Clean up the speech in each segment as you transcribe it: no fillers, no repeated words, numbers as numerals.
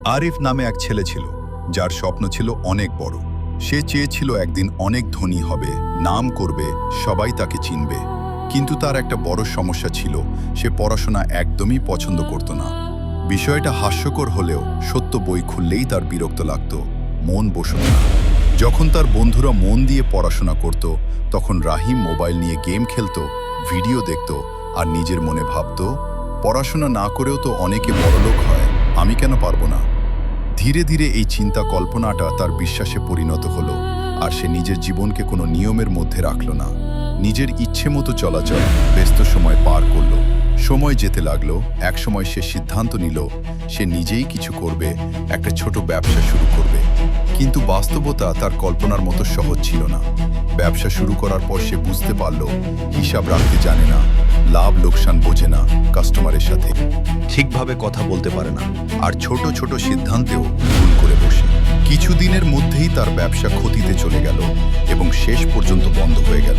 আরিফ নামে এক ছেলে ছিল, যার স্বপ্ন ছিল অনেক বড়। সে চেয়েছিল একদিন অনেক ধনী হবে, নাম করবে, সবাই তাকে চিনবে। কিন্তু তার একটা বড় সমস্যা ছিল, সে পড়াশোনা একদমই পছন্দ করত না। বিষয়টা হাস্যকর হলেও সত্য, বই খুললেই তার বিরক্ত লাগত, মন বসত না। যখন তার বন্ধুরা মন দিয়ে পড়াশোনা করত, তখন রাহিম মোবাইল নিয়ে গেম খেলত, ভিডিও দেখত আর নিজের মনে ভাবত, পড়াশোনা না করেও তো অনেকে বড়লোক হয়, আমি কেন পারবো না? ধীরে ধীরে এই চিন্তা কল্পনাটা তার বিশ্বাসে পরিণত হলো, আর সে নিজের জীবনকে কোনো নিয়মের মধ্যে রাখল না। নিজের ইচ্ছে মতো চলাচল, ব্যস্ত সময় পার করলো। সময় যেতে লাগলো, একসময় সে সিদ্ধান্ত নিল সে নিজেই কিছু করবে, একটা ছোট ব্যবসা শুরু করবে। কিন্তু বাস্তবতা তার কল্পনার মতো সহজ ছিল না। ব্যবসা শুরু করার পর সে বুঝতে পারল, হিসাব রাখতে জানে না, লাভ লোকসান বোঝে না, কাস্টমারের সাথে ঠিকভাবে কথা বলতে পারে না, আর ছোট ছোট সিদ্ধান্তেও ভুল করে বসে। কিছুদিনের মধ্যেই তার ব্যবসা ক্ষতিতে চলে গেল এবং শেষ পর্যন্ত বন্ধ হয়ে গেল।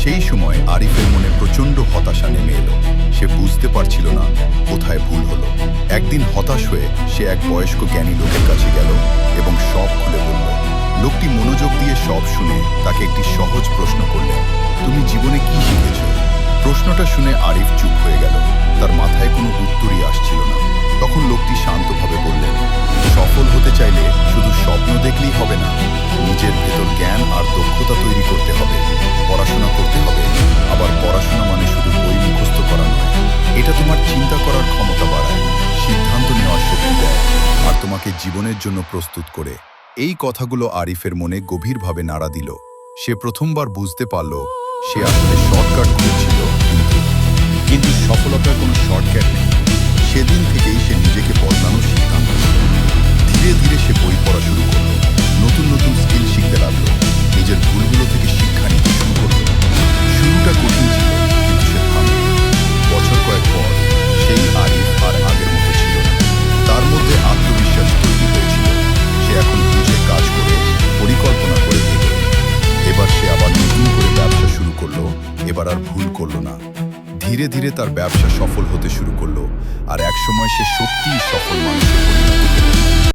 সেই সময় আরিফের মনে প্রচণ্ড হতাশা নেমে এলো। সে বুঝতে পারছিল না কোথায় ভুল হলো। একদিন হতাশ হয়ে সে এক বয়স্ক জ্ঞানী লোকের কাছে গেল এবং সব খুলে বলল। লোকটি মনোযোগ দিয়ে সব শুনে তাকে একটি সহজ প্রশ্ন করলেন, তুমি জীবনে কি শিখেছ? প্রশ্নটা শুনে আরিফ চুপ হয়ে গেল, তার মাথায় কোনো উত্তরই আসছিল না। তখন লোকটি শান্তভাবে বললেন, সফল হতে চাইলে শুধু স্বপ্ন দেখলেই হবে না, নিজের ভেতর জ্ঞান আর দক্ষতা তৈরি করতে হবে, পড়াশোনা করতে হবে। আবার পড়াশোনা মানে শুধু বই মুখস্থ করা নয়, এটা তোমার চিন্তা করার ক্ষমতা বাড়ায়, সিদ্ধান্ত নেওয়ার শক্তি দেয়, আর তোমাকে জীবনের জন্য প্রস্তুত করে। এই কথাগুলো আরিফের মনে গভীরভাবে নাড়া দিল। সে প্রথমবার বুঝতে পারল সে আসলে শর্টকাট খুঁজছিল, কিন্তু সফলতার কোনো শর্টকাট নেই। সেদিন থেকেই সে নিজেকে বদলানোর সিদ্ধান্ত নিল। ধীরে ধীরে সে বই পড়া শুরু করলো, নতুন নতুন স্কিল শিখতে লাগলো, নিজের ভুলগুলো থেকে শিক্ষা নিতে শুরু করলো। শুরুটা কঠিন ছিল, কিন্তু সে থামেনি। বছর কয়েক পর সেই আরিফ আর আগের মতো ছিল না। তার মধ্যে আত্মবিশ্বাস তৈরি হয়েছিল। সে এখন বুঝে কাজ করে, পরিকল্পনা করে এগোয়। এবার সে আবার নতুন করে ব্যবসা শুরু করলো, এবার আর ভুল করলো না। ধীরে ধীরে তার ব্যবসা সফল হতে শুরু করলো, আর একসময় সে সত্যিই সফল মানুষে পরিণত হলো।